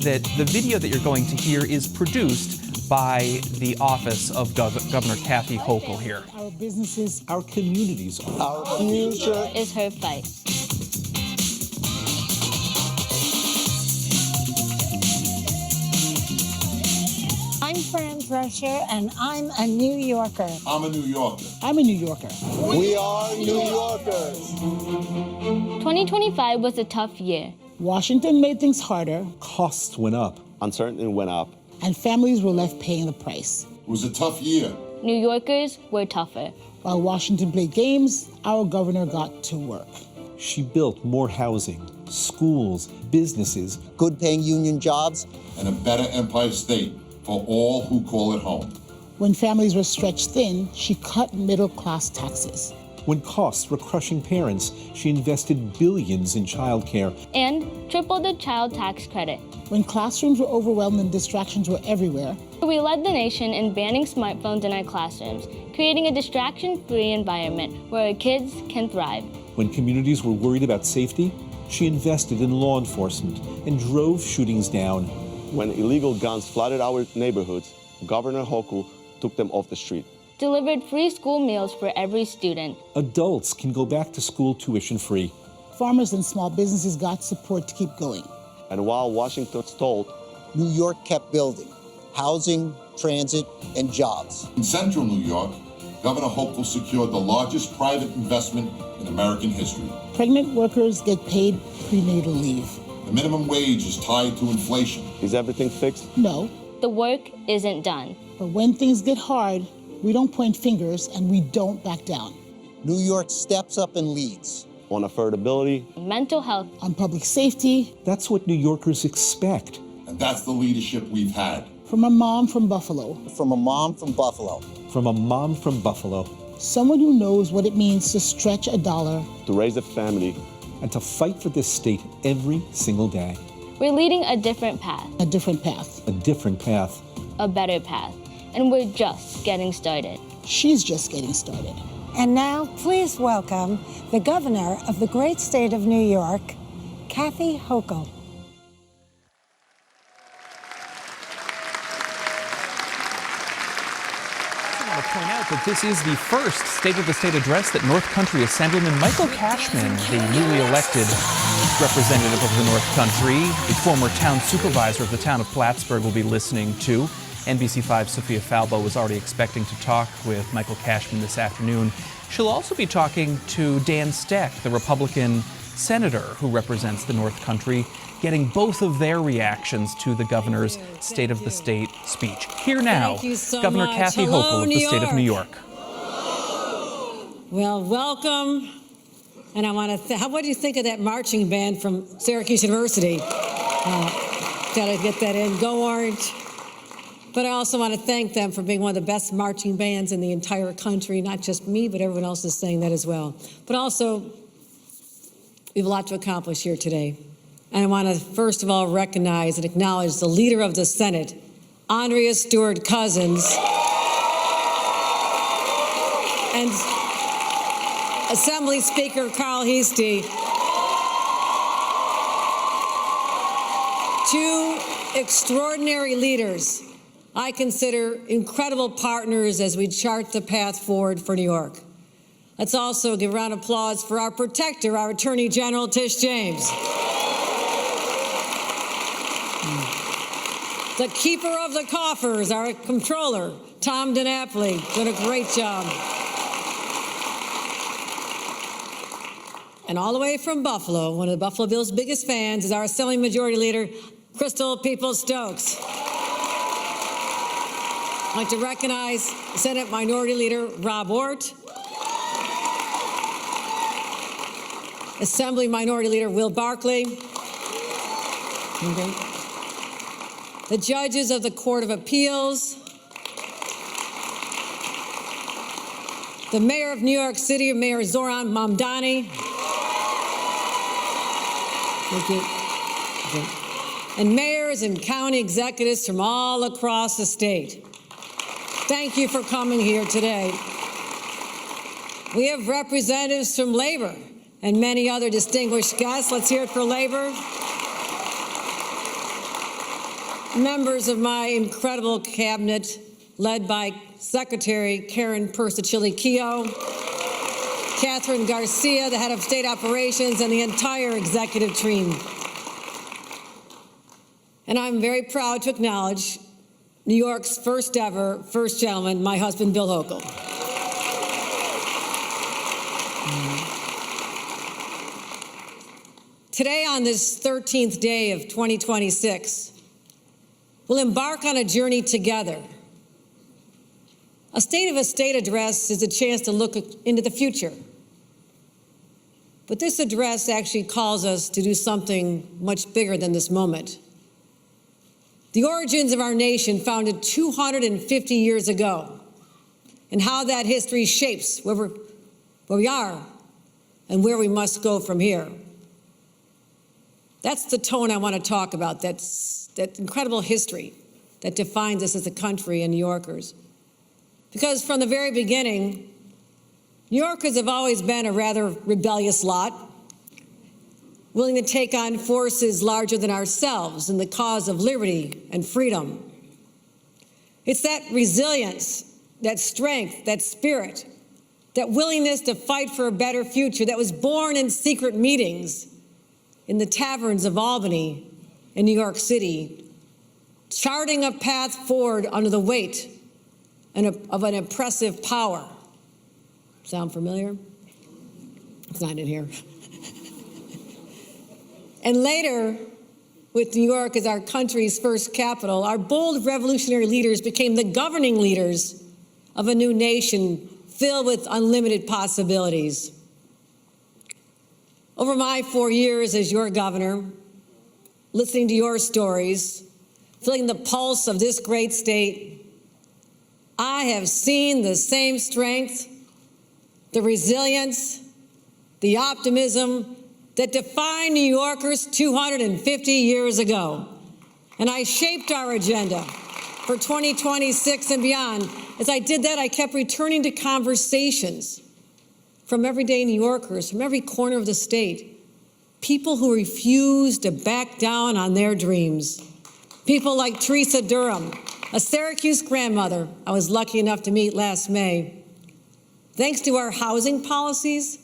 that the video that you're going to hear is produced by the office of Governor Kathy Hochul here. Our businesses, our communities, our future is her fight. I'm Fran Drescher, and I'm a New Yorker. I'm a New Yorker. I'm a New Yorker. We are New Yorkers. 2025 was a tough year. Washington made things harder. Costs went up. Uncertainty went up. And families were left paying the price. It was a tough year. New Yorkers were tougher. While Washington played games, our governor got to work. She built more housing, schools, businesses, good-paying union jobs, and a better Empire State for all who call it home. When families were stretched thin, she cut middle-class taxes. When costs were crushing parents, she invested billions in childcare and tripled the child tax credit. When classrooms were overwhelmed and distractions were everywhere, we led the nation in banning smartphones in our classrooms, creating a distraction-free environment where our kids can thrive. When communities were worried about safety, she invested in law enforcement and drove shootings down. When illegal guns flooded our neighborhoods, Governor Hochul took them off the street. Delivered free school meals for every student. Adults can go back to school tuition-free. Farmers and small businesses got support to keep going. And while Washington stalled, New York kept building housing, transit, and jobs. In central New York, Governor Hochul secured the largest private investment in American history. Pregnant workers get paid prenatal leave. The minimum wage is tied to inflation. Is everything fixed? No. The work isn't done. But when things get hard, we don't point fingers and we don't back down. New York steps up and leads. On affordability, mental health, on public safety. That's what New Yorkers expect. And that's the leadership we've had. From a mom from Buffalo. From a mom from Buffalo. From a mom from Buffalo. Someone who knows what it means to stretch a dollar. To raise a family. And to fight for this state every single day. We're leading a different path. A different path. A different path. A better path. And we're just getting started. She's just getting started. And now, please welcome the governor of the great state of New York, Kathy Hochul. I want to point out that this is the first State of the State address that North Country Assemblyman Michael Cashman, the newly elected representative of the North Country, the former town supervisor of the town of Plattsburgh, will be listening to. NBC5's Sophia Falbo was already expecting to talk with Michael Cashman this afternoon. She'll also be talking to Dan Steck, the Republican senator who represents the North Country, getting both of their reactions to the governor's State of the State speech. Here now, Governor Kathy Hochul of the state of New York. Well, welcome. And I want to, what do you think of that marching band from Syracuse University? Gotta get that in. Go Orange. But I also want to thank them for being one of the best marching bands in the entire country. Not just me, but everyone else is saying that as well. But also, we have a lot to accomplish here today. And I want to, first of all, recognize and acknowledge the leader of the Senate, Andrea Stewart-Cousins, and Assembly Speaker Carl Heastie, two extraordinary leaders I consider incredible partners as we chart the path forward for New York. Let's also give a round of applause for our protector, our Attorney General, Tish James. The keeper of the coffers, our comptroller, Tom DiNapoli, doing a great job. And all the way from Buffalo, one of the Buffalo Bills' biggest fans is our Assembly Majority Leader, Crystal Peoples-Stokes. I'd like to recognize Senate Minority Leader Rob Ortt, Assembly Minority Leader Will Barkley, the judges of the Court of Appeals, the Mayor of New York City, Mayor Zoran Mamdani, and mayors and county executives from all across the state. Thank you for coming here today. We have representatives from Labor and many other distinguished guests. Let's hear it for Labor. members of my incredible cabinet, led by Secretary Karen Persicilli-Keough, Catherine Garcia, the head of state operations, and the entire executive team. And I'm very proud to acknowledge New York's first ever first gentleman, my husband, Bill Hochul. Today, on this 13th day of 2026, we'll embark on a journey together. A State of a State address is a chance to look into the future. But this address actually calls us to do something much bigger than this moment. The origins of our nation, founded 250 years ago, and how that history shapes where we are and where we must go from here. That's the tone I want to talk about, that incredible history that defines us as a country and New Yorkers. Because from the very beginning, New Yorkers have always been a rather rebellious lot, willing to take on forces larger than ourselves in the cause of liberty and freedom. It's that resilience, that strength, that spirit, that willingness to fight for a better future that was born in secret meetings in the taverns of Albany and New York City, charting a path forward under the weight of an oppressive power. Sound familiar? It's not in here. And later, with New York as our country's first capital, our bold revolutionary leaders became the governing leaders of a new nation filled with unlimited possibilities. Over my 4 years as your governor, listening to your stories, feeling the pulse of this great state, I have seen the same strength, the resilience, the optimism that defined New Yorkers 250 years ago. And I shaped our agenda for 2026 and beyond. As I did that, I kept returning to conversations from everyday New Yorkers, from every corner of the state, people who refused to back down on their dreams. People like Teresa Durham, a Syracuse grandmother I was lucky enough to meet last May. Thanks to our housing policies,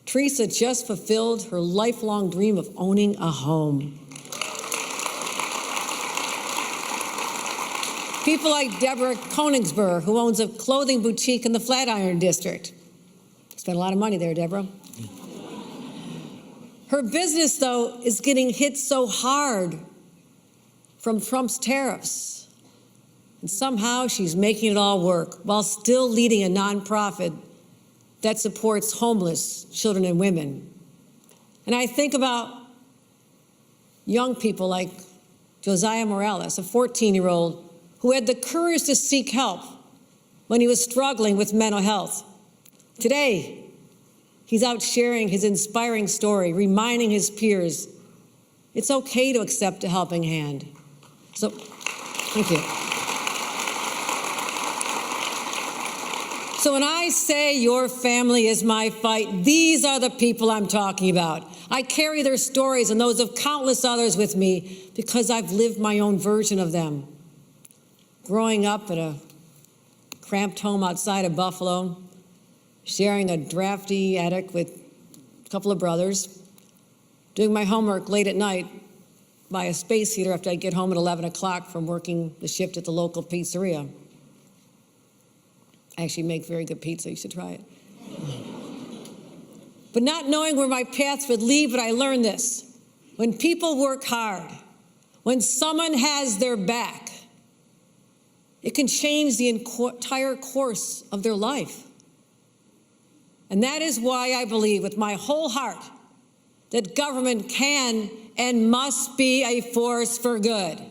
Teresa just fulfilled her lifelong dream of owning a home. People like Deborah Koenigsberg, who owns a clothing boutique in the Flatiron District. Spent a lot of money there, Deborah. Her business, though, is getting hit so hard from Trump's tariffs. And somehow she's making it all work while still leading a nonprofit that supports homeless children and women. And I think about young people like Josiah Morales, a 14-year-old who had the courage to seek help when he was struggling with mental health. Today, he's out sharing his inspiring story, reminding his peers it's okay to accept a helping hand. So, thank you. So when I say your family is my fight, these are the people I'm talking about. I carry their stories and those of countless others with me because I've lived my own version of them. Growing up at a cramped home outside of Buffalo, sharing a drafty attic with a couple of brothers, doing my homework late at night by a space heater after I'd get home at 11 o'clock from working the shift at the local pizzeria. I actually make very good pizza, you should try it. But not knowing where my paths would lead, but I learned this. When people work hard, when someone has their back, it can change the entire course of their life. And that is why I believe with my whole heart that government can and must be a force for good.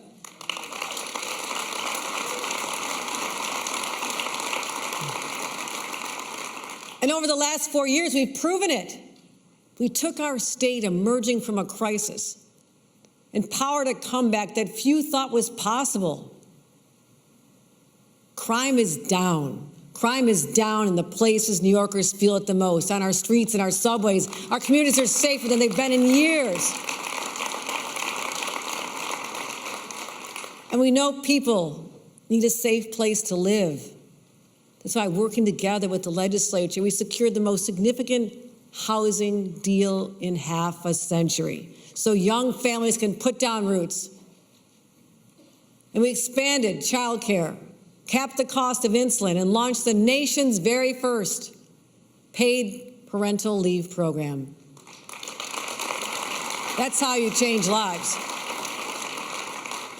And over the last 4 years, we've proven it. We took our state emerging from a crisis and powered a comeback that few thought was possible. Crime is down. Crime is down in the places New Yorkers feel it the most, on our streets and our subways. Our communities are safer than they've been in years. And we know people need a safe place to live. That's why, working together with the legislature, we secured the most significant housing deal in half a century, so young families can put down roots. And we expanded childcare, capped the cost of insulin, and launched the nation's very first paid parental leave program. That's how you change lives.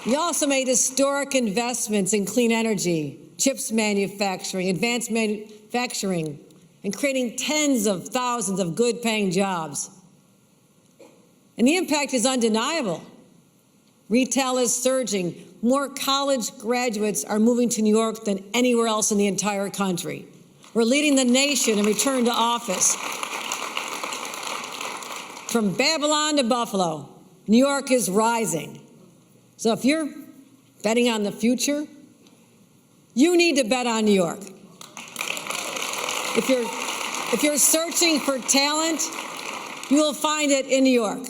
We also made historic investments in clean energy, chips manufacturing, advanced manufacturing, and creating tens of thousands of good-paying jobs. And the impact is undeniable. Retail is surging. More college graduates are moving to New York than anywhere else in the entire country. We're leading the nation in return to office. From Babylon to Buffalo, New York is rising. So if you're betting on the future, you need to bet on New York. If you're searching for talent, you will find it in New York.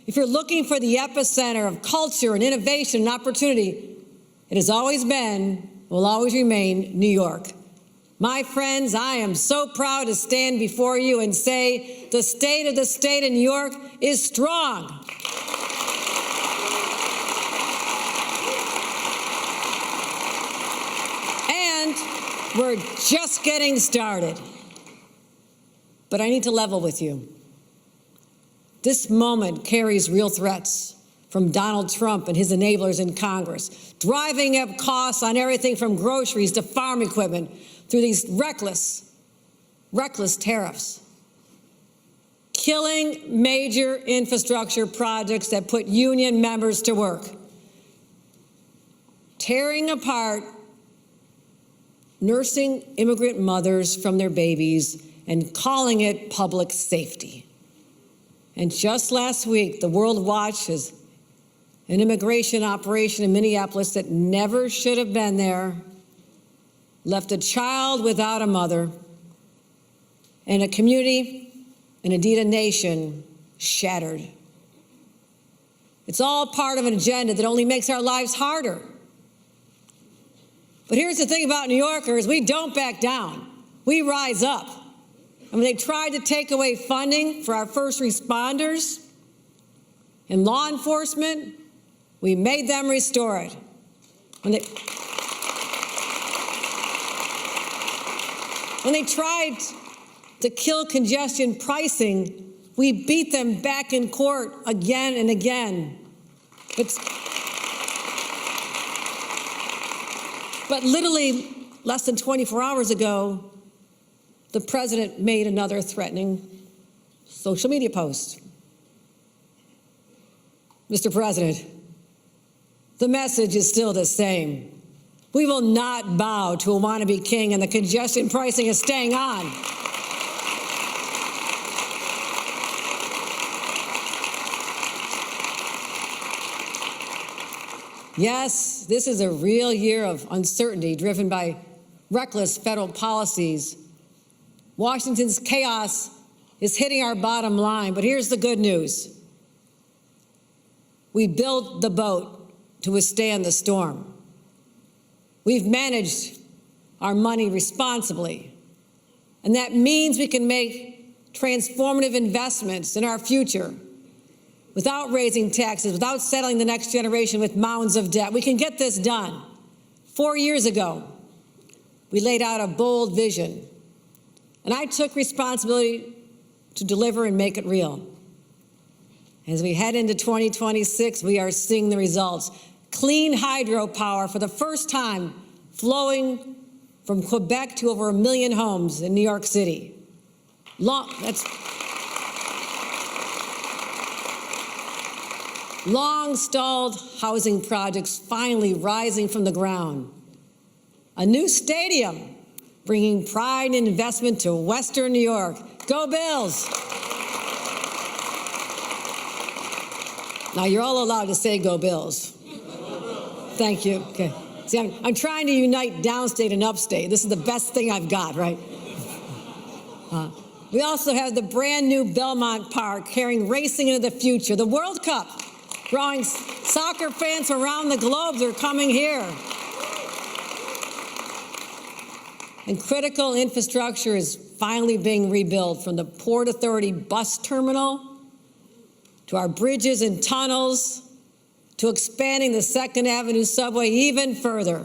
If you're looking for the epicenter of culture and innovation and opportunity, it has always been, will always remain, New York. My friends, I am so proud to stand before you and say the state of New York is strong. And we're just getting started. But I need to level with you. This moment carries real threats from Donald Trump and his enablers in Congress, driving up costs on everything from groceries to farm equipment through these reckless tariffs, killing major infrastructure projects that put union members to work, tearing apart nursing immigrant mothers from their babies and calling it public safety. And just last week, the World watches an immigration operation in Minneapolis that never should have been there, left a child without a mother, and a community, and indeed a nation, shattered. It's all part of an agenda that only makes our lives harder. But here's the thing about New Yorkers, we don't back down. We rise up. And when they tried to take away funding for our first responders and law enforcement, we made them restore it. When they tried to kill congestion pricing, we beat them back in court again and again. But literally less than 24 hours ago, the president made another threatening social media post. Mr. President, the message is still the same. We will not bow to a wannabe king, and the congestion pricing is staying on. Yes, this is a real year of uncertainty driven by reckless federal policies. Washington's chaos is hitting our bottom line, but here's the good news. We built the boat to withstand the storm. We've managed our money responsibly, and that means we can make transformative investments in our future without raising taxes, without settling the next generation with mounds of debt. We can get this done. 4 years ago, we laid out a bold vision, and I took responsibility to deliver and make it real. As we head into 2026, we are seeing the results. Clean hydropower for the first time flowing from Quebec to over 1 million homes in New York City. Long-stalled housing projects finally rising from the ground. A new stadium bringing pride and investment to Western New York. Go Bills! Now, you're all allowed to say go Bills. Thank you. Okay. See, I'm trying to unite downstate and upstate. This is the best thing I've got, right? We also have the brand new Belmont Park carrying racing into the future, the World Cup, Drawing soccer fans from around the globe, they're coming here. And critical infrastructure is finally being rebuilt, from the Port Authority bus terminal to our bridges and tunnels to expanding the 2nd Avenue subway even further.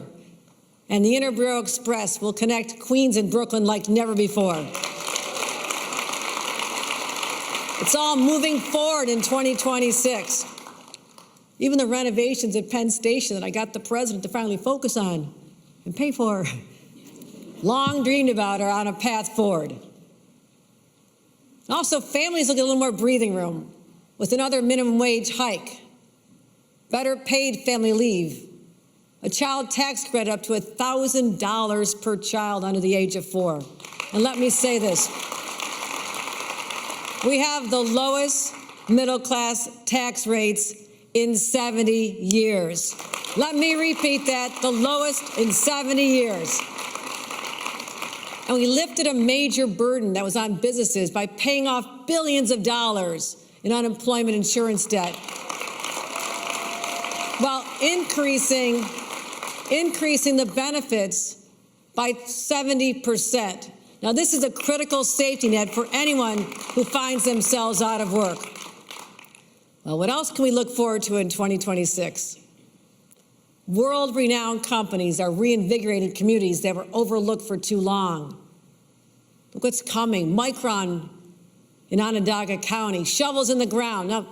And the Interborough Express will connect Queens and Brooklyn like never before. It's all moving forward in 2026. Even the renovations at Penn Station that I got the president to finally focus on and pay for, long dreamed about, are on a path forward. Also, families will get a little more breathing room with another minimum wage hike, better paid family leave, a child tax credit up to $1,000 per child under the age of 4. And let me say this. We have the lowest middle-class tax rates in 70 years. Let me repeat that, the lowest in 70 years. And we lifted a major burden that was on businesses by paying off billions of dollars in unemployment insurance debt, while increasing the benefits by 70%. Now, this is a critical safety net for anyone who finds themselves out of work. Well, what else can we look forward to in 2026? World-renowned companies are reinvigorating communities that were overlooked for too long. Look what's coming. Micron in Onondaga County, shovels in the ground. Now,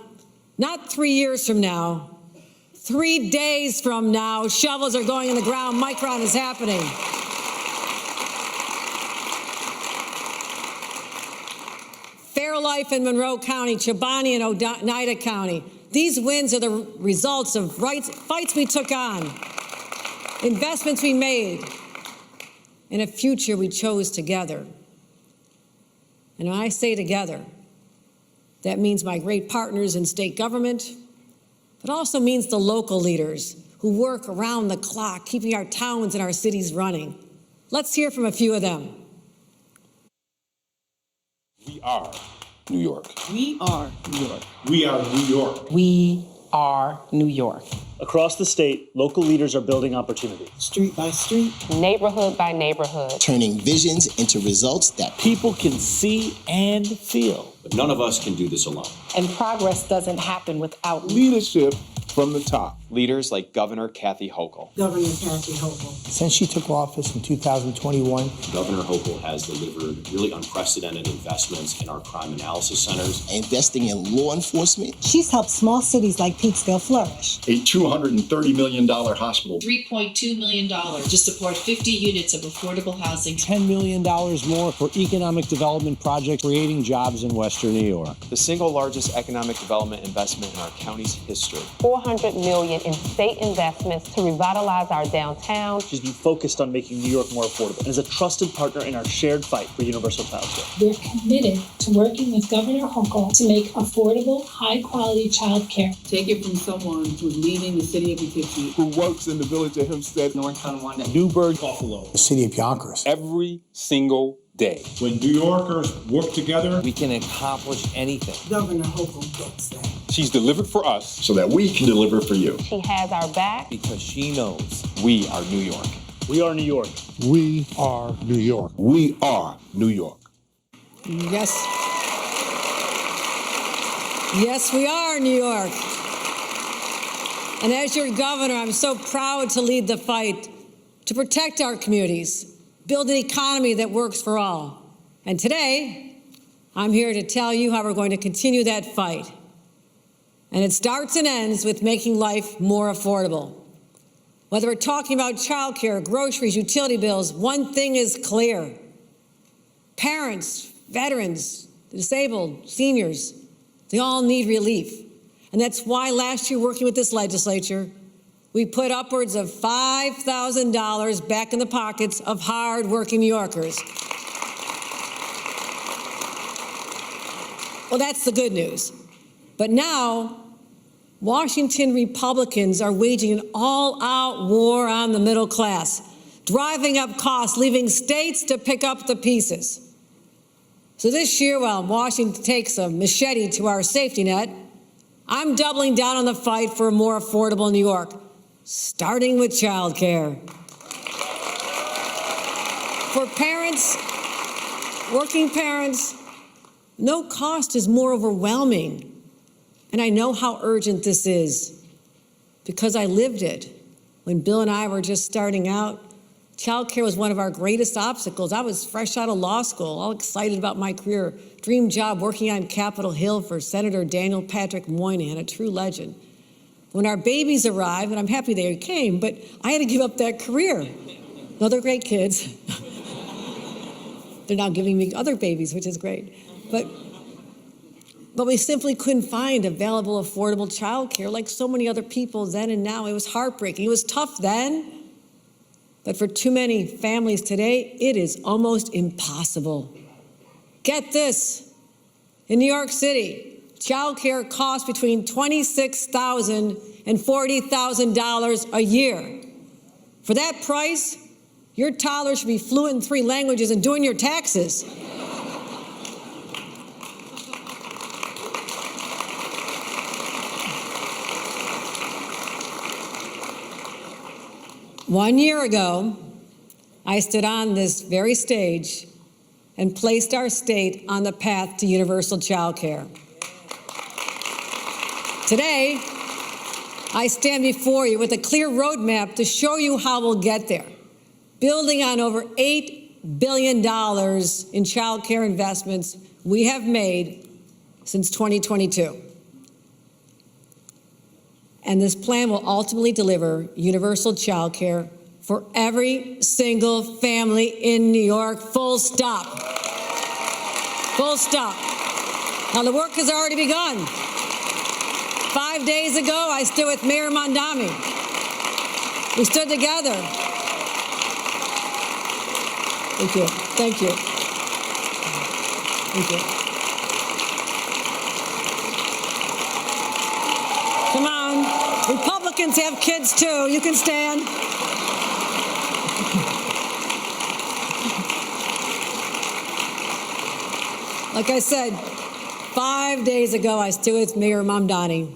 not 3 years from now, 3 days from now, shovels are going in the ground. Micron is happening. Fairlife in Monroe County, Chobani in Oneida County. These wins are the results of fights we took on, investments we made, and a future we chose together. And when I say together, that means my great partners in state government, but also means the local leaders who work around the clock, keeping our towns and our cities running. Let's hear from a few of them. We are New York. We are New York. We are New York. We are New York. Across the state, local leaders are building opportunity. Street by street. Neighborhood by neighborhood. Turning visions into results that People can see and feel. But none of us can do this alone. And progress doesn't happen without Leadership from the top. Leaders like Governor Kathy Hochul. Governor Kathy Hochul. Since she took office in 2021, Governor Hochul has delivered really unprecedented investments in our crime analysis centers. investing in law enforcement. She's helped small cities like Peekskill flourish. A $230 million hospital. $3.2 million to support 50 units of affordable housing. $10 million more for economic development projects creating jobs in Western New York. The single largest economic development investment in our county's history. $400 million in state investments to revitalize our downtown. She's been focused on making New York more affordable and is a trusted partner in our shared fight for universal childcare. We're committed to working with Governor Hochul to make affordable, high-quality childcare. Take it from someone who's leading the city of Poughkeepsie, Who works in the village of Hempstead, North Tonawanda, Newburgh, Buffalo, the city of Yonkers. every single day. When New Yorkers work together, We can accomplish anything. Governor Hochul gets that. She's delivered for us so that we can deliver for you. She has our back. Because she knows We are New York. We are New York. We are New York. We are New York. Yes. Yes, we are New York. And as your governor, I'm so proud to lead the fight to protect our communities, build an economy that works for all. And today, I'm here to tell you how we're going to continue that fight. And it starts and ends with making life more affordable. Whether we're talking about childcare, groceries, utility bills, one thing is clear. Parents, veterans, disabled, seniors, they all need relief. And that's why last year, working with this legislature, we put upwards of $5,000 back in the pockets of hard-working New Yorkers. Well, that's the good news. But now, Washington Republicans are waging an all-out war on the middle class, driving up costs, leaving states to pick up the pieces. So this year, while Washington takes a machete to our safety net, I'm doubling down on the fight for a more affordable New York, starting with childcare. For parents, working parents, no cost is more overwhelming. And I know how urgent this is because I lived it. When Bill and I were just starting out, childcare was one of our greatest obstacles. I was fresh out of law school, all excited about my career, dream job working on Capitol Hill for Senator Daniel Patrick Moynihan, a true legend. When our babies arrived, and I'm happy they came, but I had to give up that career. No, they're great kids. They're now giving me other babies, which is great. But we simply couldn't find available, affordable childcare like so many other people then and now. It was heartbreaking. It was tough then. But for too many families today, it is almost impossible. Get this. In New York City, childcare costs between $26,000 and $40,000 a year. For that price, your toddler should be fluent in 3 languages and doing your taxes. One year ago, I stood on this very stage and placed our state on the path to universal childcare. Today, I stand before you with a clear roadmap to show you how we'll get there, building on over $8 billion in childcare investments we have made since 2022. And this plan will ultimately deliver universal childcare for every single family in New York, full stop. Full stop. Now, the work has already begun. 5 days ago, I stood with Mayor Mamdani. We stood together. Thank you. Thank you. Thank you. Come on. Republicans have kids, too. You can stand. Like I said, 5 days ago, I stood with Mayor Mamdani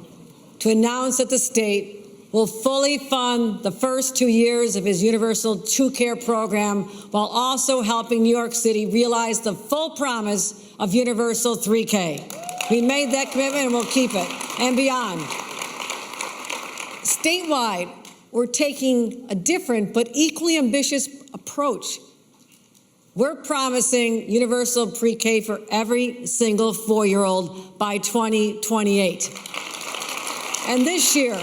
to announce that the state will fully fund the first 2 years of his Universal TrueCare program while also helping New York City realize the full promise of Universal 3K. We made that commitment and we'll keep it and beyond. Statewide, we're taking a different but equally ambitious approach. We're promising universal pre-K for every single 4-year-old by 2028. And this year,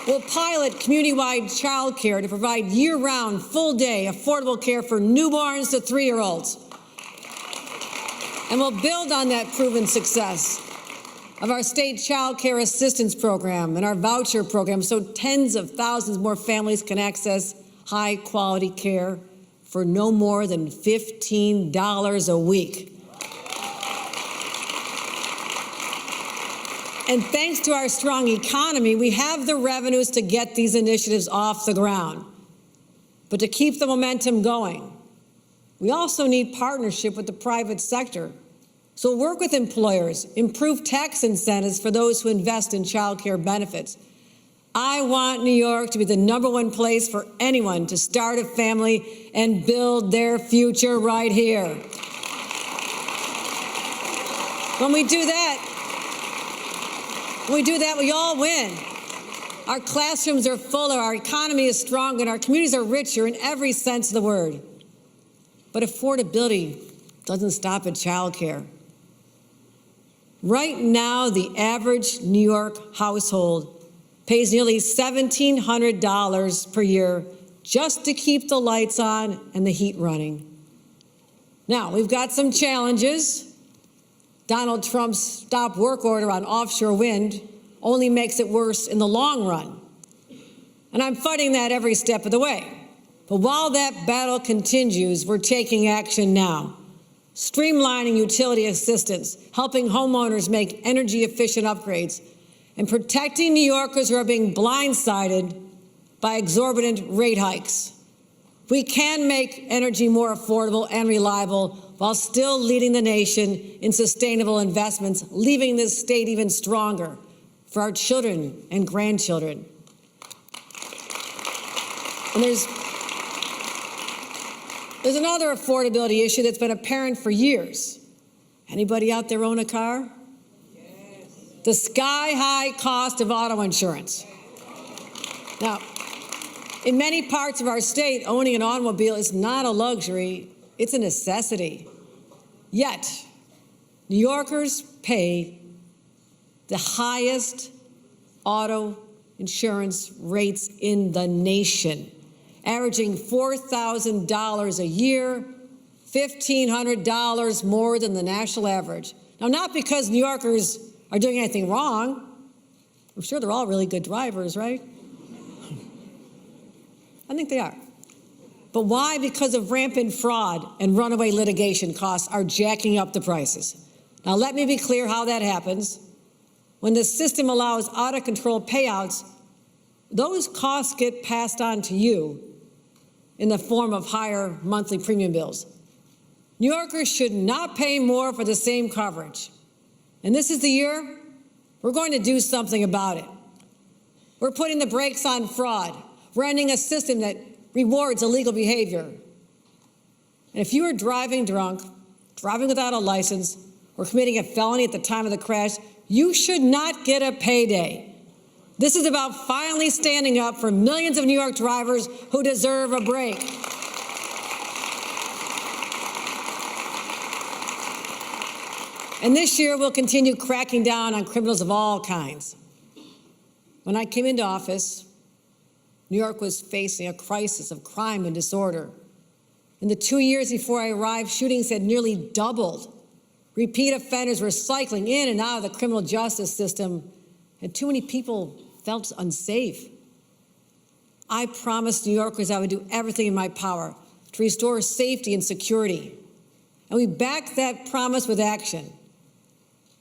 we'll pilot community-wide childcare to provide year-round, full-day, affordable care for newborns to 3-year-olds. And we'll build on that proven success of our state child care assistance program and our voucher program so tens of thousands more families can access high-quality care for no more than $15 a week. And thanks to our strong economy, we have the revenues to get these initiatives off the ground. But to keep the momentum going, we also need partnership with the private sector. So we'll work with employers, improve tax incentives for those who invest in child care benefits. I want New York to be the #1 place for anyone to start a family and build their future right here. When we do that, we all win. Our classrooms are fuller, our economy is stronger, and our communities are richer in every sense of the word. But affordability doesn't stop at child care. Right now, the average New York household pays nearly $1,700 per year just to keep the lights on and the heat running. Now, we've got some challenges. Donald Trump's stop work order on offshore wind only makes it worse in the long run. And I'm fighting that every step of the way. But while that battle continues, we're taking action now. Streamlining utility assistance, helping homeowners make energy-efficient upgrades, and protecting New Yorkers who are being blindsided by exorbitant rate hikes. We can make energy more affordable and reliable while still leading the nation in sustainable investments, leaving this state even stronger for our children and grandchildren. And there's another affordability issue that's been apparent for years. Anybody out there own a car? Yes. The sky-high cost of auto insurance. Now, in many parts of our state, owning an automobile is not a luxury, it's a necessity. Yet, New Yorkers pay the highest auto insurance rates in the nation, averaging $4,000 a year, $1,500 more than the national average. Now, not because New Yorkers are doing anything wrong. I'm sure they're all really good drivers, right? I think they are. But why? Because of rampant fraud and runaway litigation costs are jacking up the prices. Now, let me be clear how that happens. When the system allows out-of-control payouts, those costs get passed on to you in the form of higher monthly premium bills. New Yorkers should not pay more for the same coverage. And this is the year we're going to do something about it. We're putting the brakes on fraud. We're ending a system that rewards illegal behavior. And if you are driving drunk, driving without a license, or committing a felony at the time of the crash, you should not get a payday. This is about finally standing up for millions of New York drivers who deserve a break. And this year, we'll continue cracking down on criminals of all kinds. When I came into office, New York was facing a crisis of crime and disorder. In the 2 years before I arrived, shootings had nearly doubled. Repeat offenders were cycling in and out of the criminal justice system, and too many people felt unsafe. I promised New Yorkers I would do everything in my power to restore safety and security. And we backed that promise with action.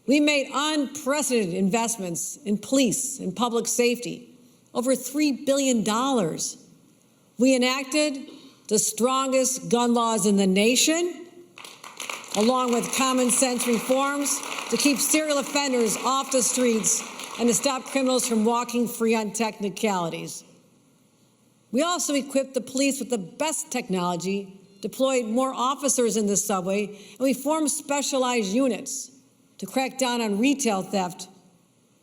We made unprecedented investments in police and public safety, over $3 billion. We enacted the strongest gun laws in the nation, along with common sense reforms to keep serial offenders off the streets and to stop criminals from walking free on technicalities. We also equipped the police with the best technology, deployed more officers in the subway, and we formed specialized units to crack down on retail theft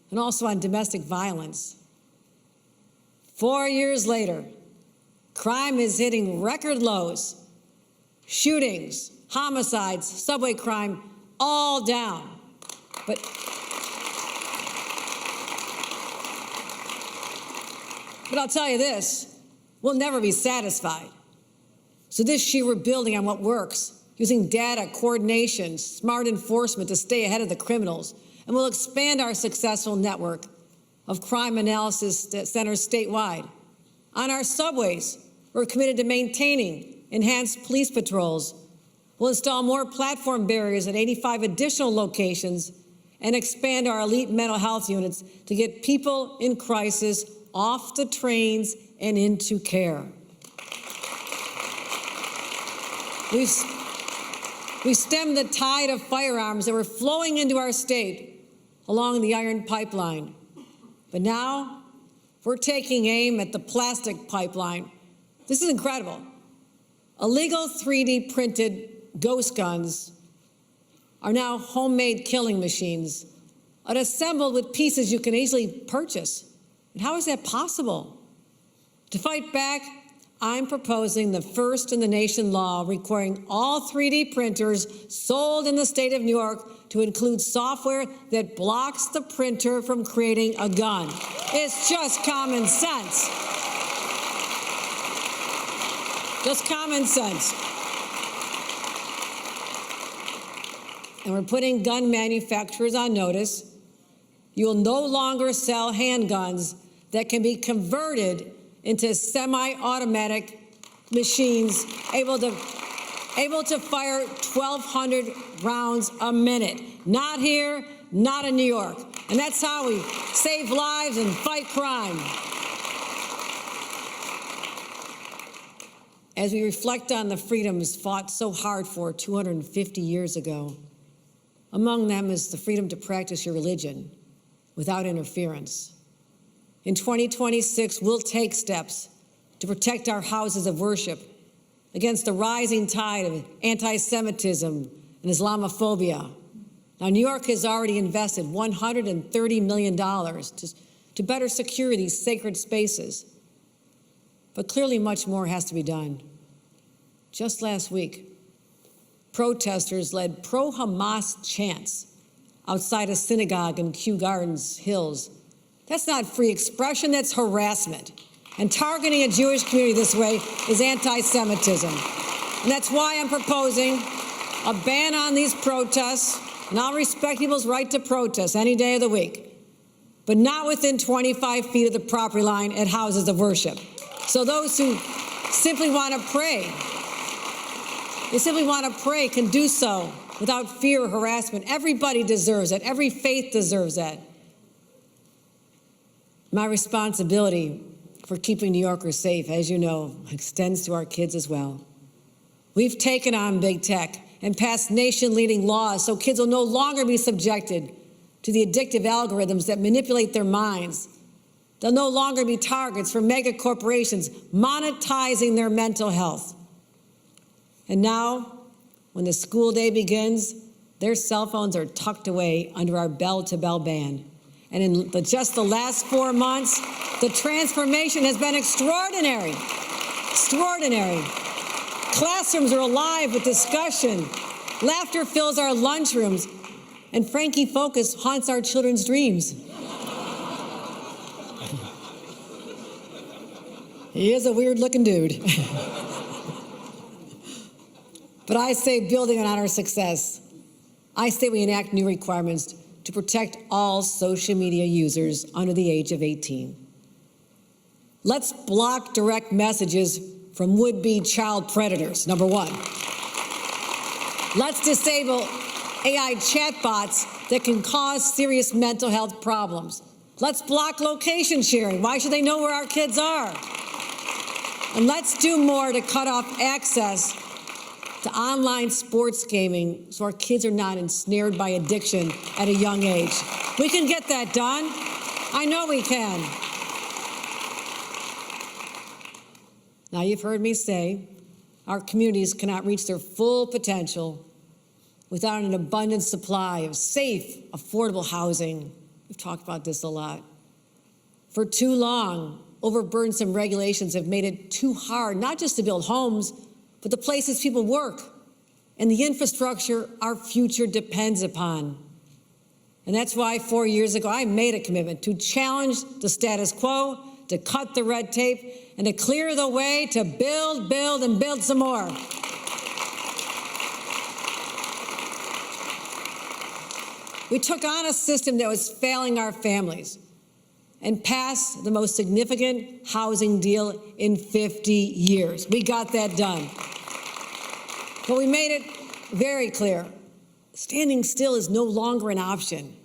and also on domestic violence. 4 years later, crime is hitting record lows. Shootings, homicides, subway crime, all down. But I'll tell you this, we'll never be satisfied. So this year we're building on what works, using data, coordination, smart enforcement to stay ahead of the criminals. And we'll expand our successful network of crime analysis centers statewide. On our subways, we're committed to maintaining enhanced police patrols. We'll install more platform barriers at 85 additional locations and expand our elite mental health units to get people in crisis off the trains and into care. We stemmed the tide of firearms that were flowing into our state along the iron pipeline. But now we're taking aim at the plastic pipeline. This is incredible. Illegal 3D printed ghost guns are now homemade killing machines, assembled with pieces you can easily purchase. And how is that possible? To fight back, I'm proposing the first in the nation law requiring all 3D printers sold in the state of New York to include software that blocks the printer from creating a gun. It's just common sense. Just common sense. And we're putting gun manufacturers on notice. You will no longer sell handguns that can be converted into semi-automatic machines able to fire 1,200 rounds a minute. Not here, not in New York. And that's how we save lives and fight crime. as we reflect on the freedoms fought so hard for 250 years ago. Among them is the freedom to practice your religion without interference. In 2026, we'll take steps to protect our houses of worship against the rising tide of anti-Semitism and Islamophobia. Now, New York has already invested $130 million to better secure these sacred spaces. But clearly much more has to be done. Just last week, protesters led pro-Hamas chants outside a synagogue in Kew Gardens Hills. That's not free expression, that's harassment. And targeting a Jewish community this way is anti-Semitism. And that's why I'm proposing a ban on these protests, and I'll respect people's right to protest any day of the week, but not within 25 feet of the property line at houses of worship. So those who simply want to pray, can do so without fear or harassment. Everybody deserves it. Every faith deserves that. My responsibility for keeping New Yorkers safe, as you know, extends to our kids as well. We've taken on big tech and passed nation-leading laws so kids will no longer be subjected to the addictive algorithms that manipulate their minds. They'll no longer be targets for mega corporations monetizing their mental health. And now, when the school day begins, their cell phones are tucked away under our bell-to-bell ban. And in just the last 4 months, the transformation has been extraordinary. Extraordinary. Classrooms are alive with discussion. Laughter fills our lunchrooms. And Frankie Focus haunts our children's dreams. He is a weird-looking dude. But I say building on our success, I say we enact new requirements to protect all social media users under the age of 18. Let's block direct messages from would-be child predators, number one. Let's disable AI chatbots that can cause serious mental health problems. Let's block location sharing. Why should they know where our kids are? And let's do more to cut off access to online sports gaming so our kids are not ensnared by addiction at a young age. We can get that done. I know we can. Now, you've heard me say our communities cannot reach their full potential without an abundant supply of safe, affordable housing. We've talked about this a lot. For too long, overburdensome regulations have made it too hard, not just to build homes, but the places people work and the infrastructure our future depends upon. And that's why 4 years ago, I made a commitment to challenge the status quo, to cut the red tape, and to clear the way to build, and build some more. We took on a system that was failing our families and passed the most significant housing deal in 50 years. We got that done. But we made it very clear, standing still is no longer an option.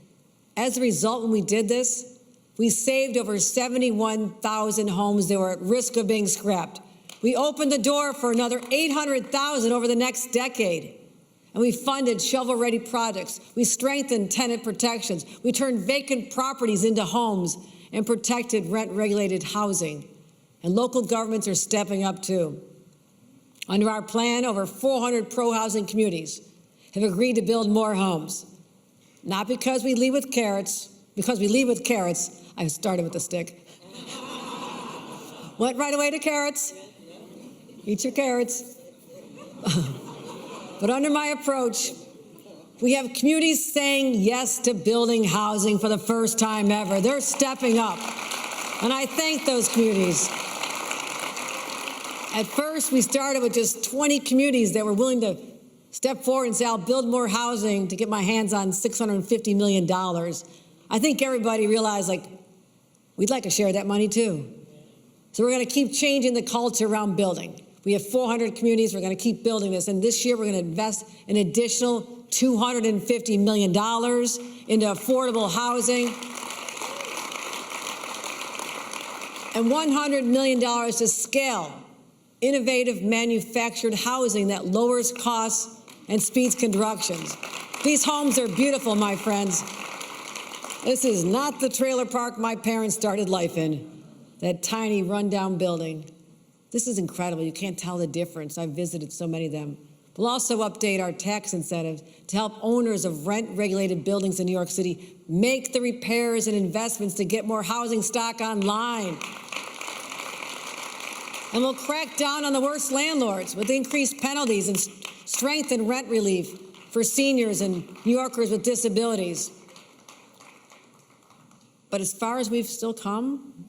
As a result, when we did this, we saved over 71,000 homes that were at risk of being scrapped. We opened the door for another 800,000 over the next decade. And we funded shovel-ready projects. We strengthened tenant protections. We turned vacant properties into homes and protected rent-regulated housing. And local governments are stepping up, too. Under our plan, over 400 pro-housing communities have agreed to build more homes. Not because we lead with carrots, because we lead with carrots. I started with the stick. Went right away to carrots. Eat your carrots. But under my approach, we have communities saying yes to building housing for the first time ever. They're stepping up. And I thank those communities. At first, we started with just 20 communities that were willing to step forward and say, I'll build more housing to get my hands on $650 million. I think everybody realized, we'd like to share that money too. So we're going to keep changing the culture around building. We have 400 communities. We're going to keep building this. And this year, we're going to invest an additional $250 million into affordable housing and $100 million to scale innovative manufactured housing that lowers costs and speeds constructions. These homes are beautiful, my friends. This is not the trailer park my parents started life in, that tiny rundown building. This is incredible. You can't tell the difference. I've visited so many of them. We'll also update our tax incentives to help owners of rent-regulated buildings in New York City make the repairs and investments to get more housing stock online. And we'll crack down on the worst landlords with increased penalties and strengthen rent relief for seniors and New Yorkers with disabilities. But as far as we've still come,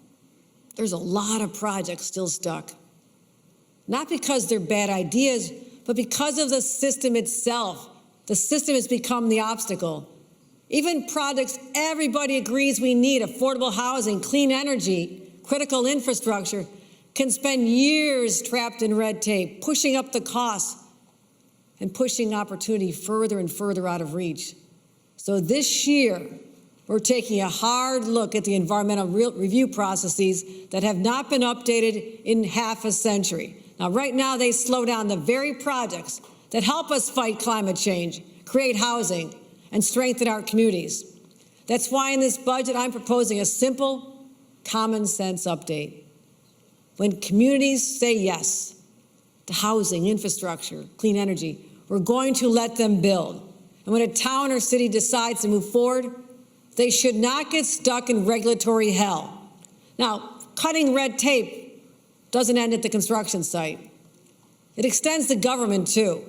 there's a lot of projects still stuck. Not because they're bad ideas, but because of the system itself. The system has become the obstacle. Even projects everybody agrees we need, affordable housing, clean energy, critical infrastructure, can spend years trapped in red tape, pushing up the costs and pushing opportunity further and further out of reach. So this year, we're taking a hard look at the environmental review processes that have not been updated in half a century. Now, right now, they slow down the very projects that help us fight climate change, create housing, and strengthen our communities. That's why in this budget, I'm proposing a simple, common sense update. When communities say yes to housing, infrastructure, clean energy, we're going to let them build. And when a town or city decides to move forward, they should not get stuck in regulatory hell. Now, cutting red tape doesn't end at the construction site. It extends to government, too.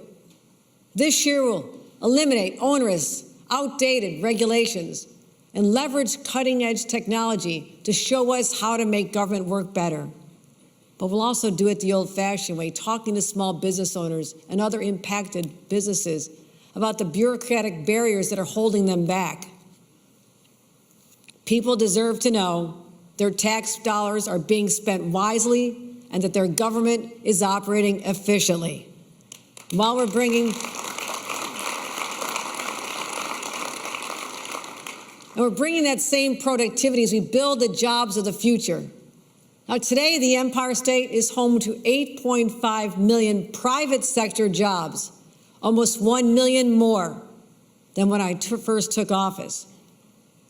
This year, we'll eliminate onerous, outdated regulations and leverage cutting-edge technology to show us how to make government work better. But we'll also do it the old-fashioned way, talking to small business owners and other impacted businesses about the bureaucratic barriers that are holding them back. People deserve to know their tax dollars are being spent wisely and that their government is operating efficiently. While we're bringing that same productivity as we build the jobs of the future. Now, today, the Empire State is home to 8.5 million private sector jobs, almost 1 million more than when I first took office.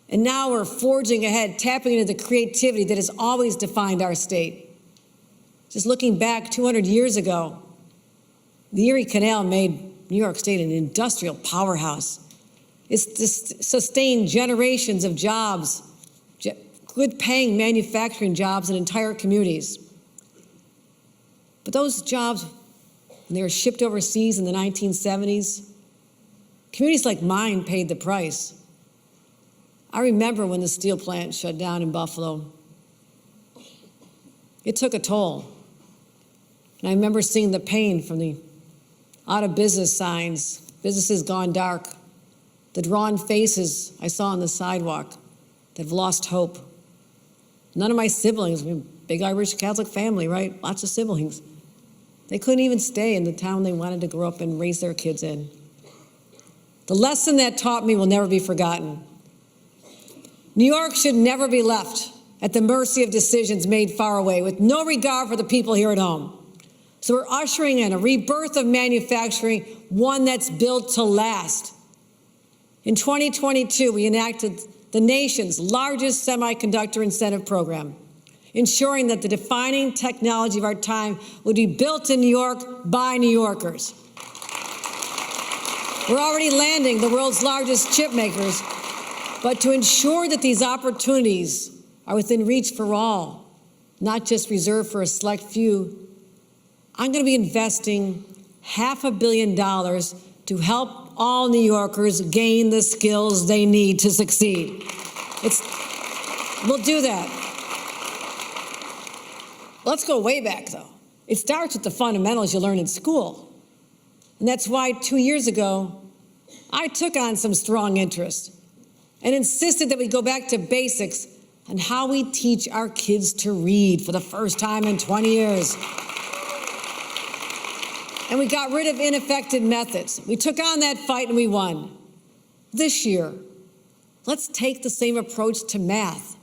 And now we're forging ahead, tapping into the creativity that has always defined our state. Just looking back 200 years ago, the Erie Canal made New York State an industrial powerhouse. It's sustained generations of jobs, good-paying manufacturing jobs in entire communities. But those jobs, when they were shipped overseas in the 1970s, communities like mine paid the price. I remember when the steel plant shut down in Buffalo. It took a toll. And I remember seeing the pain from the out of business signs, businesses gone dark, the drawn faces I saw on the sidewalk that have lost hope. None of my siblings, big Irish Catholic family, right? Lots of siblings. They couldn't even stay in the town they wanted to grow up and raise their kids in. The lesson that taught me will never be forgotten. New York should never be left at the mercy of decisions made far away with no regard for the people here at home. So we're ushering in a rebirth of manufacturing, one that's built to last. In 2022, we enacted the nation's largest semiconductor incentive program, ensuring that the defining technology of our time would be built in New York by New Yorkers. We're already landing the world's largest chip makers, but to ensure that these opportunities are within reach for all, not just reserved for a select few, I'm going to be investing $500 million to help all New Yorkers gain the skills they need to succeed. We'll do that. Let's go way back, though. It starts with the fundamentals you learn in school. And that's why 2 years ago, I took on some strong interest and insisted that we go back to basics on how we teach our kids to read for the first time in 20 years. And we got rid of ineffective methods. We took on that fight and we won. This year, let's take the same approach to math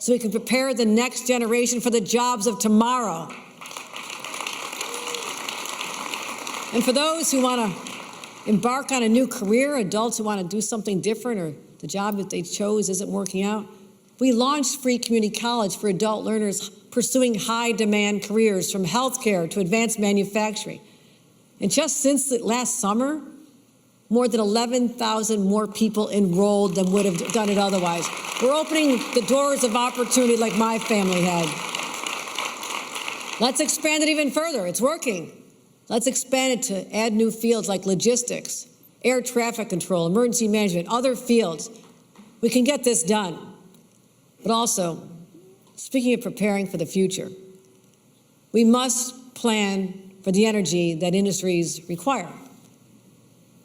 so we can prepare the next generation for the jobs of tomorrow. And for those who want to embark on a new career, adults who want to do something different or the job that they chose isn't working out, we launched free community college for adult learners pursuing high-demand careers from healthcare to advanced manufacturing. And just since last summer, more than 11,000 more people enrolled than would have done it otherwise. We're opening the doors of opportunity like my family had. Let's expand it even further. It's working. Let's expand it to add new fields like logistics, air traffic control, emergency management, other fields. We can get this done. But also, speaking of preparing for the future, we must plan for the energy that industries require.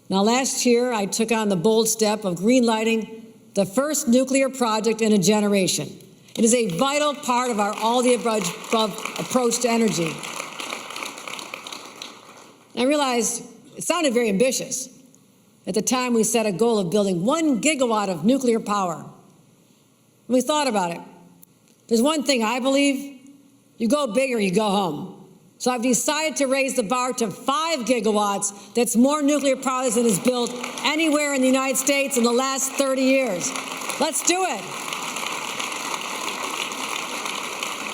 Now, last year, I took on the bold step of greenlighting the first nuclear project in a generation. It is a vital part of our all-the-above approach to energy. I realized it sounded very ambitious. At the time, we set a goal of building 1 gigawatt of nuclear power. We thought about it. There's one thing I believe: you go big or you go home. So I've decided to raise the bar to 5 gigawatts. That's more nuclear power than is built anywhere in the United States in the last 30 years. Let's do it.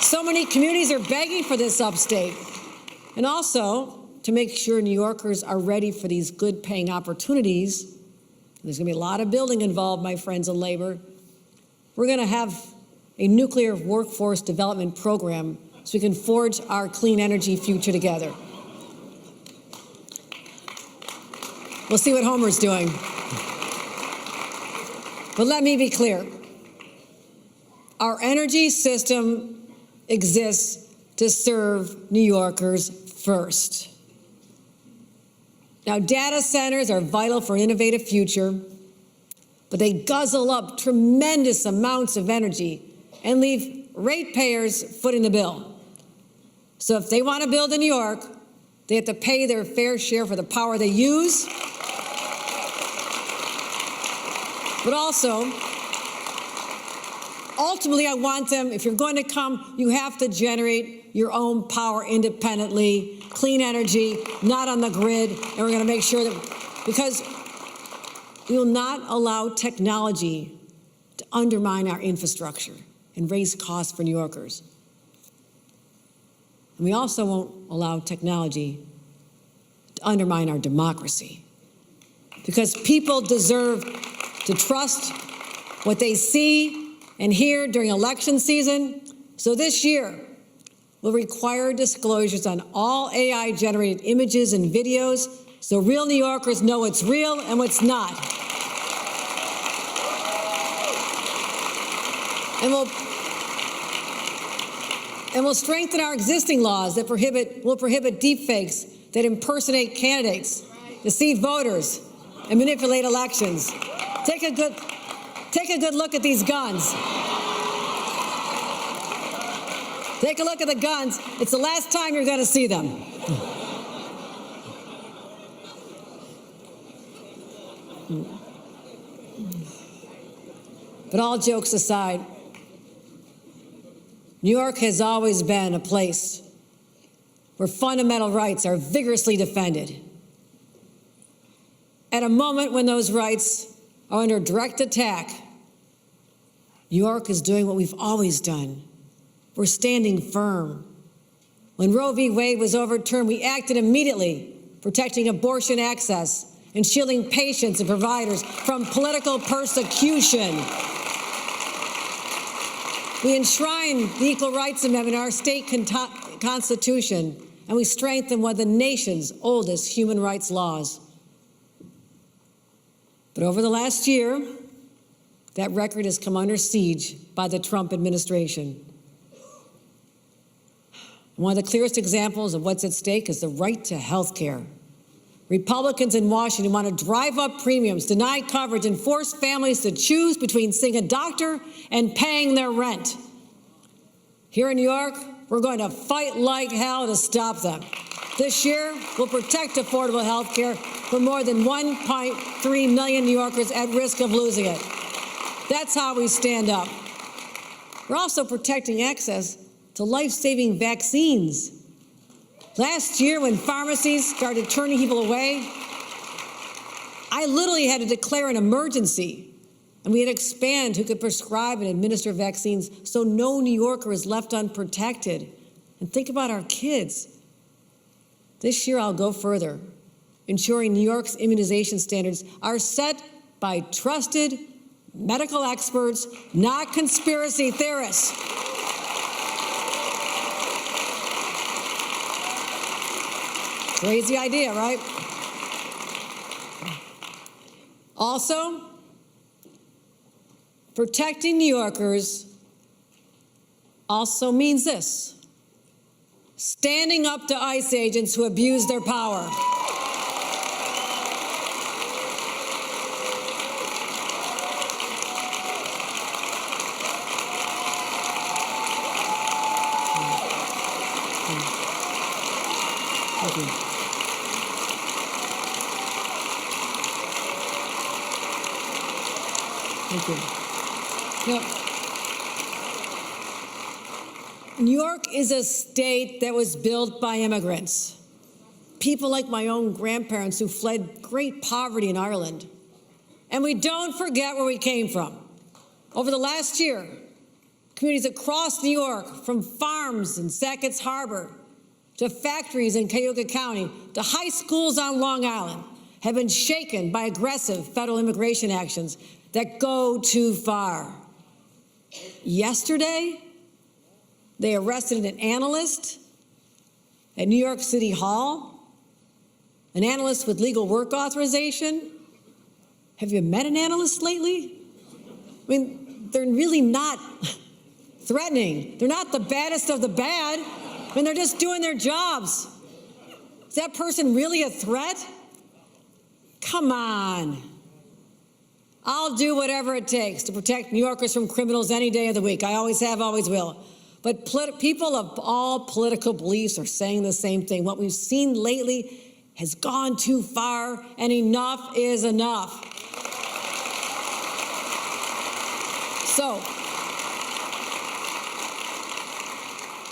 So many communities are begging for this upstate. And also, to make sure New Yorkers are ready for these good paying opportunities, there's going to be a lot of building involved, my friends in labor. We're going to have a nuclear workforce development program so we can forge our clean energy future together. We'll see what Homer's doing. But let me be clear. Our energy system exists to serve New Yorkers first. Now, data centers are vital for an innovative future, but they guzzle up tremendous amounts of energy and leave ratepayers footing the bill. So if they want to build in New York, they have to pay their fair share for the power they use. But also, ultimately, I want them, if you're going to come, you have to generate your own power independently, clean energy, not on the grid, and we're going to make sure that, because we will not allow technology to undermine our infrastructure and raise costs for New Yorkers. And we also won't allow technology to undermine our democracy, because people deserve to trust what they see and hear during election season. So this year, we'll require disclosures on all AI-generated images and videos so real New Yorkers know what's real and what's not. And we'll strengthen our existing laws that will prohibit deepfakes that impersonate candidates, deceive voters, and manipulate elections. Take a good look at these guns. Take a look at the guns. It's the last time you're going to see them. But all jokes aside, New York has always been a place where fundamental rights are vigorously defended. At a moment when those rights are under direct attack, New York is doing what we've always done. We're standing firm. When Roe v. Wade was overturned, we acted immediately, protecting abortion access and shielding patients and providers from political persecution. We enshrined the Equal Rights Amendment in our state constitution, and we strengthened one of the nation's oldest human rights laws. But over the last year, that record has come under siege by the Trump administration. One of the clearest examples of what's at stake is the right to health care. Republicans in Washington want to drive up premiums, deny coverage, and force families to choose between seeing a doctor and paying their rent. Here in New York, we're going to fight like hell to stop them. This year, we'll protect affordable health care for more than 1.3 million New Yorkers at risk of losing it. That's how we stand up. We're also protecting access to life-saving vaccines. Last year, when pharmacies started turning people away, I literally had to declare an emergency, and we had to expand who could prescribe and administer vaccines so no New Yorker is left unprotected. And think about our kids. This year, I'll go further, ensuring New York's immunization standards are set by trusted medical experts, not conspiracy theorists. Crazy idea, right? Also, protecting New Yorkers also means this: standing up to ICE agents who abuse their power. Thank you. Thank you. Yep. New York is a state that was built by immigrants. People like my own grandparents who fled great poverty in Ireland. And we don't forget where we came from. Over the last year, communities across New York, from farms in Sackett's Harbor to factories in Cuyahoga County to high schools on Long Island, have been shaken by aggressive federal immigration actions that go too far. Yesterday, they arrested an analyst at New York City Hall, an analyst with legal work authorization. Have you met an analyst lately? I mean, they're really not threatening. They're not the baddest of the bad. I mean, they're just doing their jobs. Is that person really a threat? Come on. I'll do whatever it takes to protect New Yorkers from criminals any day of the week. I always have, always will. But people of all political beliefs are saying the same thing. What we've seen lately has gone too far, and enough is enough. So,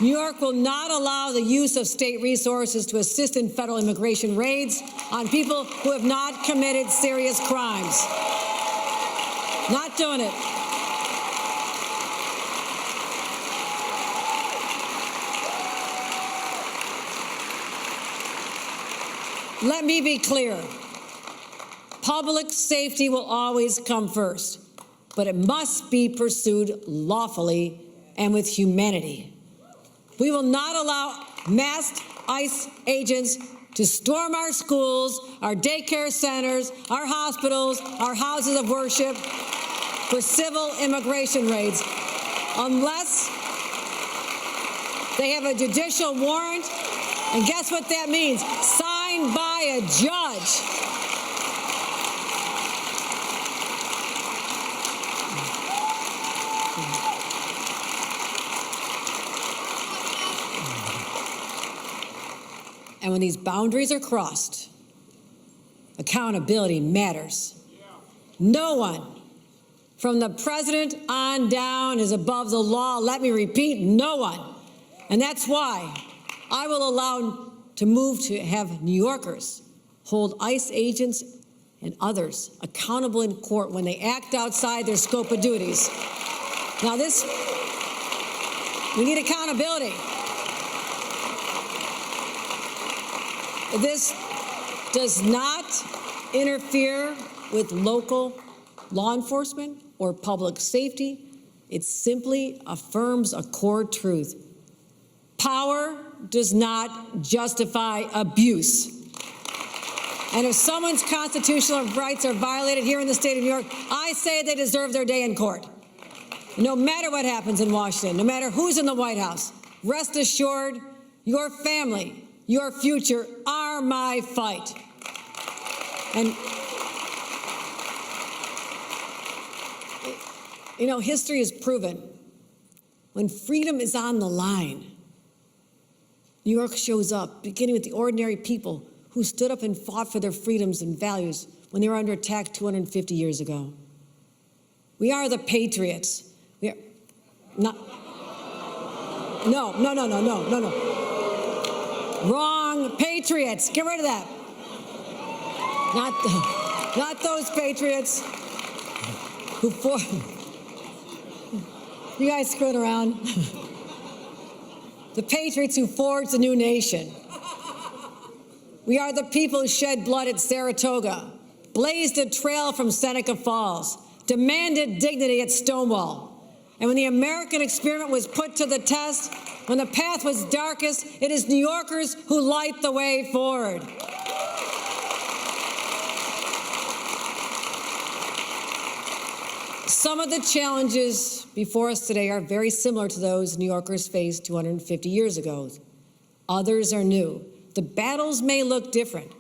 New York will not allow the use of state resources to assist in federal immigration raids on people who have not committed serious crimes. Not doing it. Let me be clear. Public safety will always come first, but it must be pursued lawfully and with humanity. We will not allow masked ICE agents to storm our schools, our daycare centers, our hospitals, our houses of worship for civil immigration raids unless they have a judicial warrant. And guess what that means? Signed by a judge. And when these boundaries are crossed, accountability matters. No one, from the president on down, is above the law. Let me repeat, no one. And that's why I will allow to move to have New Yorkers hold ICE agents and others accountable in court when they act outside their scope of duties. Now we need accountability. This does not interfere with local law enforcement or public safety. It simply affirms a core truth. Power does not justify abuse. And if someone's constitutional rights are violated here in the state of New York, I say they deserve their day in court. No matter what happens in Washington, no matter who's in the White House, rest assured, your family, your future are my fight. And, you know, history has proven when freedom is on the line, New York shows up, beginning with the ordinary people who stood up and fought for their freedoms and values when they were under attack 250 years ago. We are the patriots. We are not. No. Wrong. Patriots. Get rid of that. Not those patriots who you guys screwing around. The patriots who forged a new nation. We are the people who shed blood at Saratoga, blazed a trail from Seneca Falls, demanded dignity at Stonewall. And when the American experiment was put to the test, when the path was darkest, it is New Yorkers who light the way forward. Some of the challenges before us today are very similar to those New Yorkers faced 250 years ago. Others are new. The battles may look different,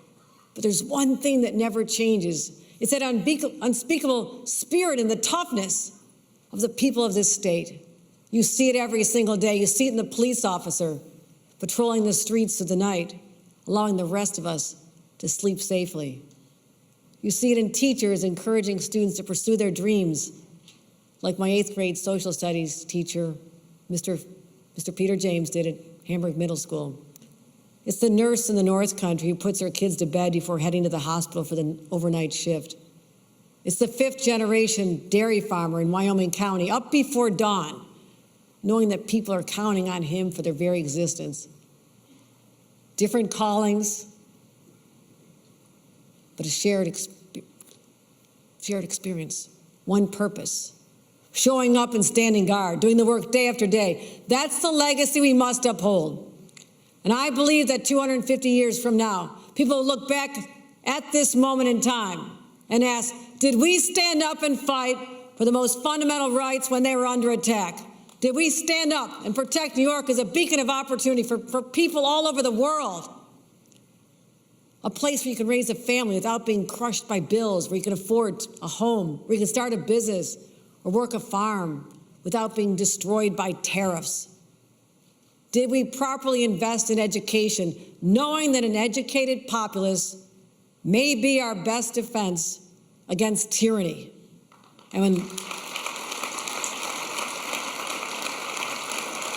but there's one thing that never changes. It's that unspeakable spirit and the toughness of the people of this state. You see it every single day. You see it in the police officer patrolling the streets of the night, allowing the rest of us to sleep safely. You see it in teachers encouraging students to pursue their dreams, like my 8th grade social studies teacher, Mr. Peter James, did at Hamburg Middle School. It's the nurse in the North Country who puts her kids to bed before heading to the hospital for the overnight shift. It's the 5th generation dairy farmer in Wyoming County, up before dawn, knowing that people are counting on him for their very existence. Different callings, but a shared experience, one purpose, showing up and standing guard, doing the work day after day. That's the legacy we must uphold. And I believe that 250 years from now, people will look back at this moment in time and ask, did we stand up and fight for the most fundamental rights when they were under attack? Did we stand up and protect New York as a beacon of opportunity for people all over the world? A place where you can raise a family without being crushed by bills, where you can afford a home, where you can start a business or work a farm without being destroyed by tariffs. Did we properly invest in education, knowing that an educated populace may be our best defense against tyranny? And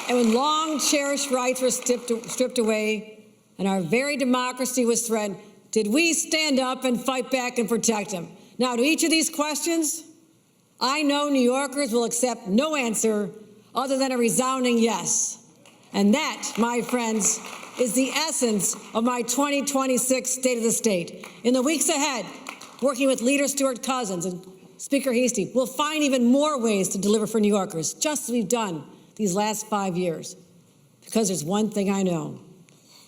when long-cherished rights were stripped away and our very democracy was threatened, did we stand up and fight back and protect them? Now, to each of these questions, I know New Yorkers will accept no answer other than a resounding yes. And that, my friends, is the essence of my 2026 State of the State. In the weeks ahead, working with Leader Stuart Cousins and Speaker Heastie, we'll find even more ways to deliver for New Yorkers, just as we've done these last 5 years. Because there's one thing I know.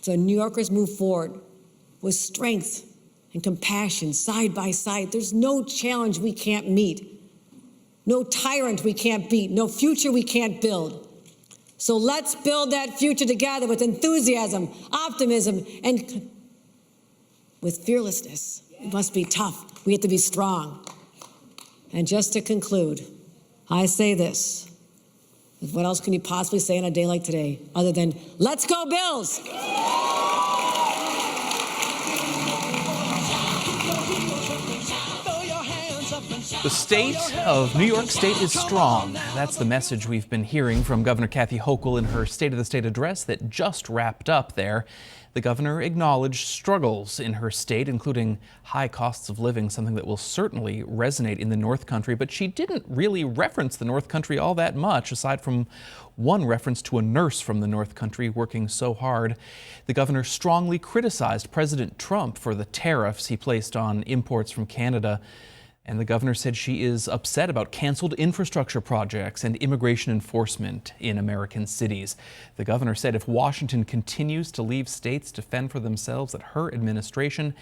So New Yorkers move forward with strength and compassion side by side. There's no challenge we can't meet, no tyrant we can't beat, no future we can't build. So let's build that future together with enthusiasm, optimism, and with fearlessness. It must be tough. We have to be strong. And just to conclude, I say this. What else can you possibly say on a day like today other than, let's go Bills! The state of New York State is strong. That's the message we've been hearing from Governor Kathy Hochul in her State of the State address that just wrapped up there. The governor acknowledged struggles in her state, including high costs of living, something that will certainly resonate in the North Country. But she didn't really reference the North Country all that much, aside from one reference to a nurse from the North Country working so hard. The governor strongly criticized President Trump for the tariffs he placed on imports from Canada. And the governor said she is upset about canceled infrastructure projects and immigration enforcement in American cities. The governor said if Washington continues to leave states to fend for themselves, that her administration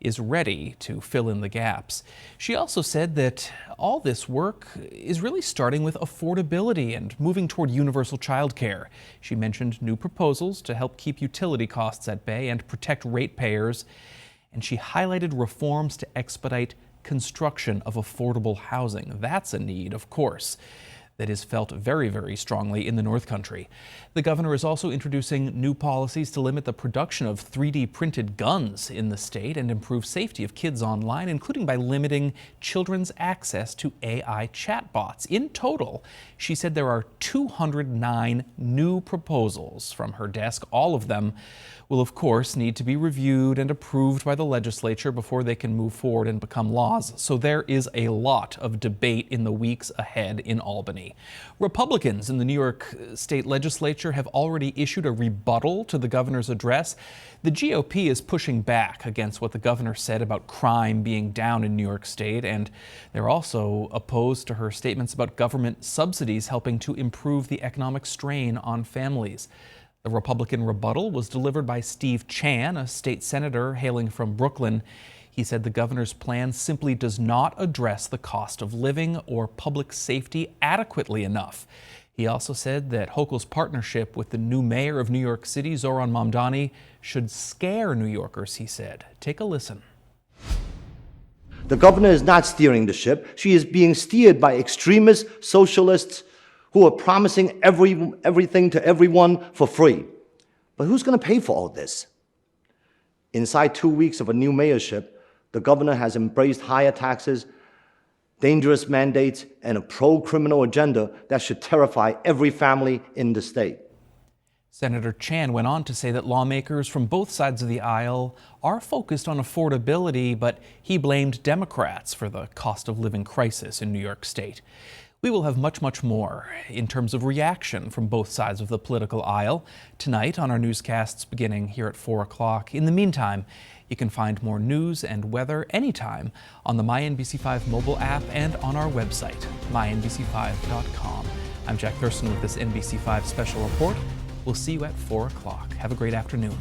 is ready to fill in the gaps. She also said that all this work is really starting with affordability and moving toward universal child care. She mentioned new proposals to help keep utility costs at bay and protect ratepayers. And she highlighted reforms to expedite construction of affordable housing. That's a need, of course. that is felt very, very strongly in the North Country. The governor is also introducing new policies to limit the production of 3D printed guns in the state and improve safety of kids online, including by limiting children's access to AI chatbots. In total, she said there are 209 new proposals from her desk. All of them will, of course, need to be reviewed and approved by the legislature before they can move forward and become laws. So there is a lot of debate in the weeks ahead in Albany. Republicans in the New York State Legislature have already issued a rebuttal to the governor's address. The GOP is pushing back against what the governor said about crime being down in New York State, and they're also opposed to her statements about government subsidies helping to improve the economic strain on families. The Republican rebuttal was delivered by Steve Chan, a state senator hailing from Brooklyn. He said the governor's plan simply does not address the cost of living or public safety adequately enough. He also said that Hochul's partnership with the new mayor of New York City, Zohran Mamdani, should scare New Yorkers, he said. Take a listen. The governor is not steering the ship. She is being steered by extremist socialists who are promising everything to everyone for free. But who's going to pay for all this? Inside 2 weeks of a new mayorship, the governor has embraced higher taxes, dangerous mandates, and a pro-criminal agenda that should terrify every family in the state. Senator Chan went on to say that lawmakers from both sides of the aisle are focused on affordability, but he blamed Democrats for the cost of living crisis in New York State. We will have much, much more in terms of reaction from both sides of the political aisle tonight on our newscasts beginning here at 4 o'clock. In the meantime, you can find more news and weather anytime on the MyNBC5 mobile app and on our website, mynbc5.com. I'm Jack Thurston with this NBC5 special report. We'll see you at 4 o'clock. Have a great afternoon.